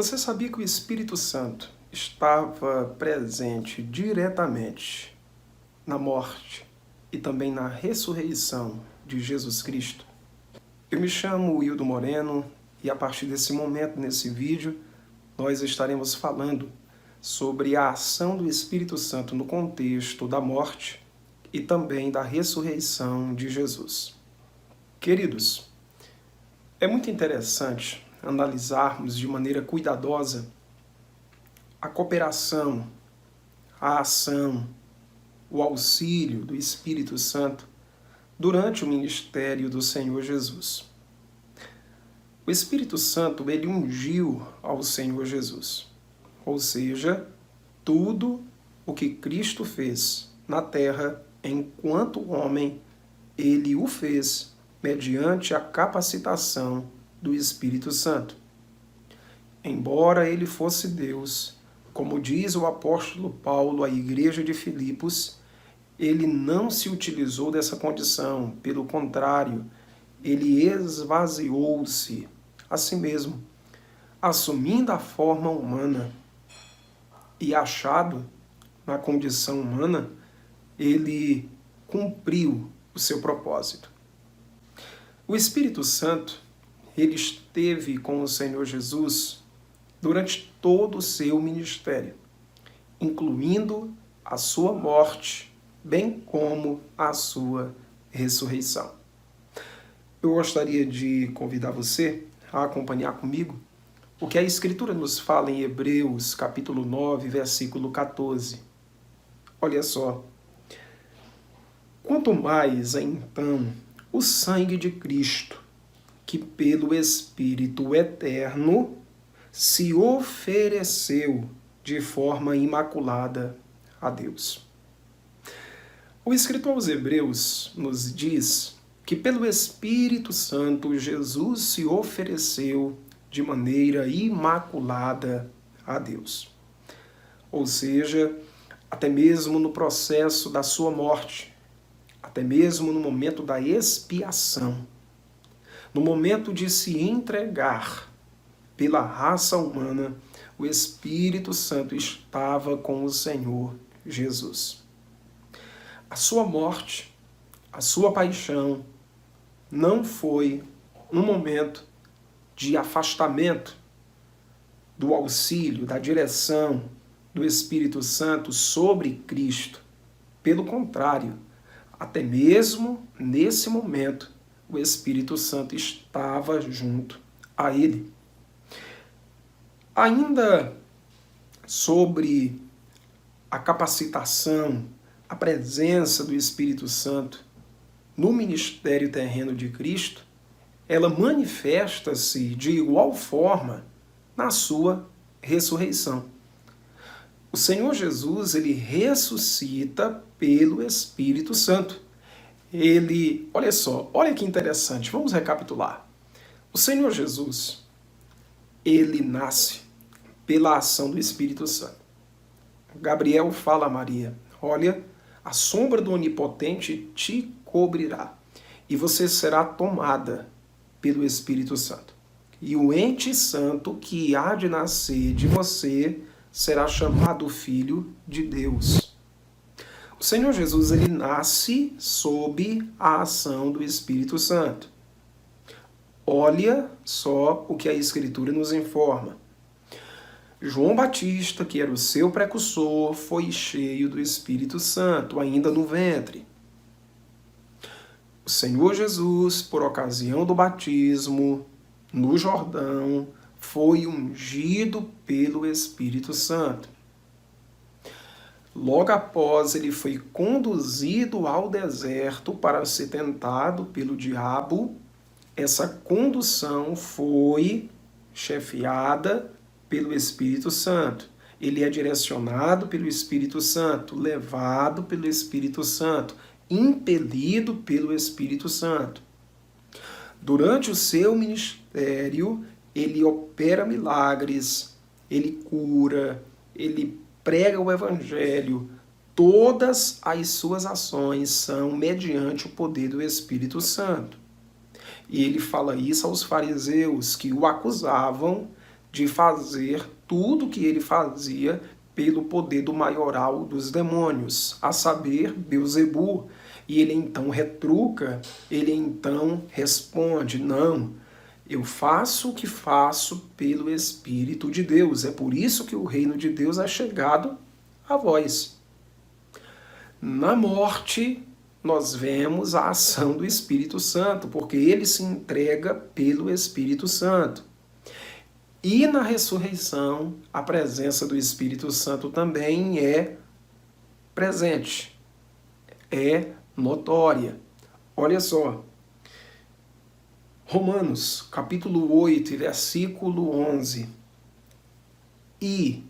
Você sabia que o Espírito Santo estava presente diretamente na morte e também na ressurreição de Jesus Cristo? Eu me chamo Wildo Moreno e a partir desse momento, nesse vídeo, nós estaremos falando sobre a ação do Espírito Santo no contexto da morte e também da ressurreição de Jesus. Queridos, é muito interessante analisarmos de maneira cuidadosa a cooperação, a ação, o auxílio do Espírito Santo durante o ministério do Senhor Jesus. O Espírito Santo, ele ungiu ao Senhor Jesus, ou seja, tudo o que Cristo fez na terra enquanto homem, ele o fez mediante a capacitação do Espírito Santo. Embora ele fosse Deus, como diz o apóstolo Paulo à igreja de Filipos, ele não se utilizou dessa condição, pelo contrário, ele esvaziou-se a si mesmo, assumindo a forma humana e achado na condição humana, ele cumpriu o seu propósito. O Espírito Santo, ele esteve com o Senhor Jesus durante todo o seu ministério, incluindo a sua morte, bem como a sua ressurreição. Eu gostaria de convidar você a acompanhar comigo o que a Escritura nos fala em Hebreus, capítulo 9, versículo 14. Olha só. Quanto mais, então, o sangue de Cristo, que pelo Espírito eterno se ofereceu de forma imaculada a Deus. O escritor aos Hebreus nos diz que pelo Espírito Santo Jesus se ofereceu de maneira imaculada a Deus. Ou seja, até mesmo no processo da sua morte, até mesmo no momento da expiação, no momento de se entregar pela raça humana, o Espírito Santo estava com o Senhor Jesus. A sua morte, a sua paixão, não foi um momento de afastamento do auxílio, da direção do Espírito Santo sobre Cristo. Pelo contrário, até mesmo nesse momento, o Espírito Santo estava junto a ele. Ainda sobre a capacitação, a presença do Espírito Santo no ministério terreno de Cristo, ela manifesta-se de igual forma na sua ressurreição. O Senhor Jesus, ele ressuscita pelo Espírito Santo. Olha só, olha que interessante, vamos recapitular. O Senhor Jesus, ele nasce pela ação do Espírito Santo. Gabriel fala a Maria, olha, a sombra do Onipotente te cobrirá, e você será tomada pelo Espírito Santo. E o ente santo que há de nascer de você será chamado Filho de Deus. O Senhor Jesus, ele nasce sob a ação do Espírito Santo. Olha só o que a Escritura nos informa. João Batista, que era o seu precursor, foi cheio do Espírito Santo, ainda no ventre. O Senhor Jesus, por ocasião do batismo no Jordão, foi ungido pelo Espírito Santo. Logo após, ele foi conduzido ao deserto para ser tentado pelo diabo. Essa condução foi chefiada pelo Espírito Santo. Ele é direcionado pelo Espírito Santo, levado pelo Espírito Santo, impelido pelo Espírito Santo. Durante o seu ministério, ele opera milagres, ele cura, ele prega o Evangelho. Todas as suas ações são mediante o poder do Espírito Santo. E ele fala isso aos fariseus que o acusavam de fazer tudo o que ele fazia pelo poder do maioral dos demônios, a saber, Beelzebu. E ele então retruca, ele então responde, não, eu faço o que faço pelo Espírito de Deus. É por isso que o reino de Deus é chegado a vós. Na morte, nós vemos a ação do Espírito Santo, porque ele se entrega pelo Espírito Santo. E na ressurreição, a presença do Espírito Santo também é presente, é notória. Olha só, Romanos, capítulo 8, versículo 11. E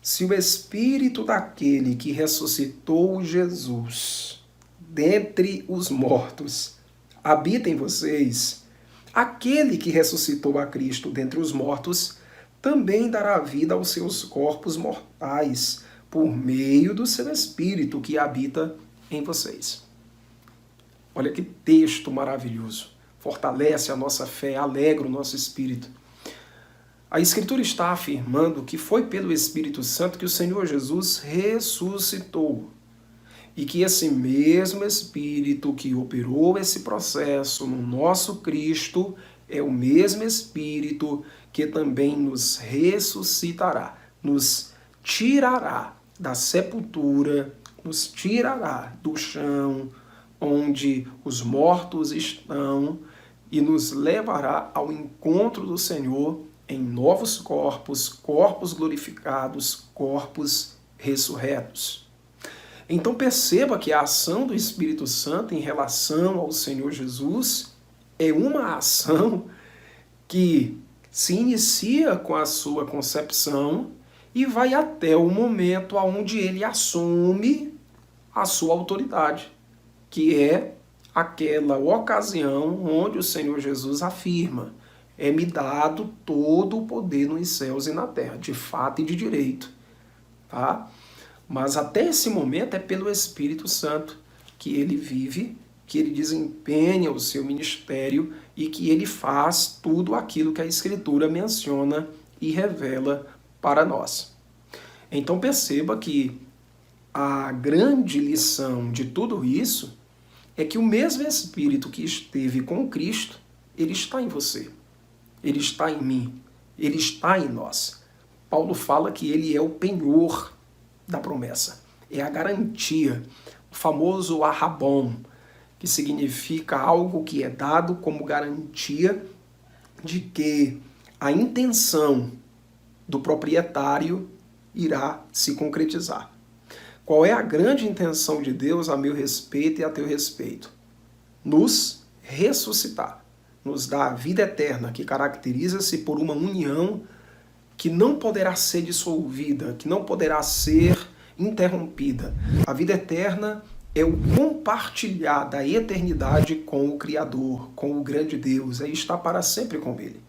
se o Espírito daquele que ressuscitou Jesus dentre os mortos habita em vocês, aquele que ressuscitou a Cristo dentre os mortos também dará vida aos seus corpos mortais por meio do seu Espírito que habita em vocês. Olha que texto maravilhoso. Fortalece a nossa fé, alegra o nosso espírito. A Escritura está afirmando que foi pelo Espírito Santo que o Senhor Jesus ressuscitou. E que esse mesmo Espírito que operou esse processo no nosso Cristo é o mesmo Espírito que também nos ressuscitará, nos tirará da sepultura, nos tirará do chão onde os mortos estão e nos levará ao encontro do Senhor em novos corpos, corpos glorificados, corpos ressurretos. Então perceba que a ação do Espírito Santo em relação ao Senhor Jesus é uma ação que se inicia com a sua concepção e vai até o momento onde ele assume a sua autoridade, que é aquela ocasião onde o Senhor Jesus afirma: é-me dado todo o poder nos céus e na terra, de fato e de direito. Tá? Mas até esse momento é pelo Espírito Santo que ele vive, que ele desempenha o seu ministério e que ele faz tudo aquilo que a Escritura menciona e revela para nós. Então perceba que a grande lição de tudo isso é que o mesmo Espírito que esteve com Cristo, ele está em você, ele está em mim, ele está em nós. Paulo fala que ele é o penhor da promessa, é a garantia, o famoso arrabon, que significa algo que é dado como garantia de que a intenção do proprietário irá se concretizar. Qual é a grande intenção de Deus a meu respeito e a teu respeito? Nos ressuscitar, nos dar a vida eterna, que caracteriza-se por uma união que não poderá ser dissolvida, que não poderá ser interrompida. A vida eterna é o compartilhar da eternidade com o Criador, com o grande Deus, é estar para sempre com Ele.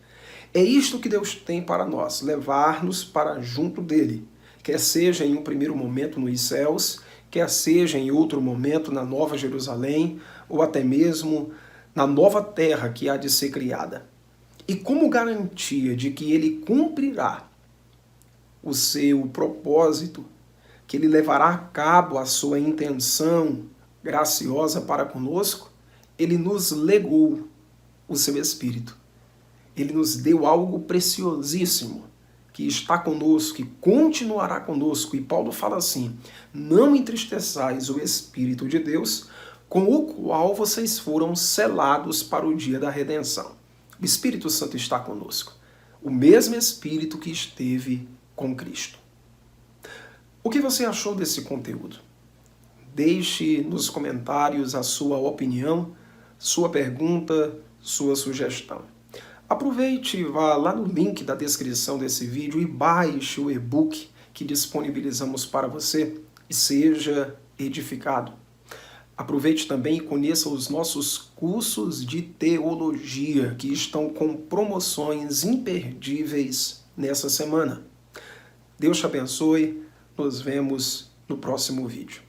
É isto que Deus tem para nós, levar-nos para junto dEle, quer seja em um primeiro momento nos céus, quer seja em outro momento na Nova Jerusalém, ou até mesmo na nova terra que há de ser criada. E como garantia de que Ele cumprirá o seu propósito, que Ele levará a cabo a sua intenção graciosa para conosco, Ele nos legou o seu Espírito. Ele nos deu algo preciosíssimo, que está conosco, que continuará conosco. E Paulo fala assim: não entristeçais o Espírito de Deus, com o qual vocês foram selados para o dia da redenção. O Espírito Santo está conosco. O mesmo Espírito que esteve com Cristo. O que você achou desse conteúdo? Deixe nos comentários a sua opinião, sua pergunta, sua sugestão. Aproveite e vá lá no link da descrição desse vídeo e baixe o e-book que disponibilizamos para você e seja edificado. Aproveite também e conheça os nossos cursos de teologia que estão com promoções imperdíveis nessa semana. Deus te abençoe. Nos vemos no próximo vídeo.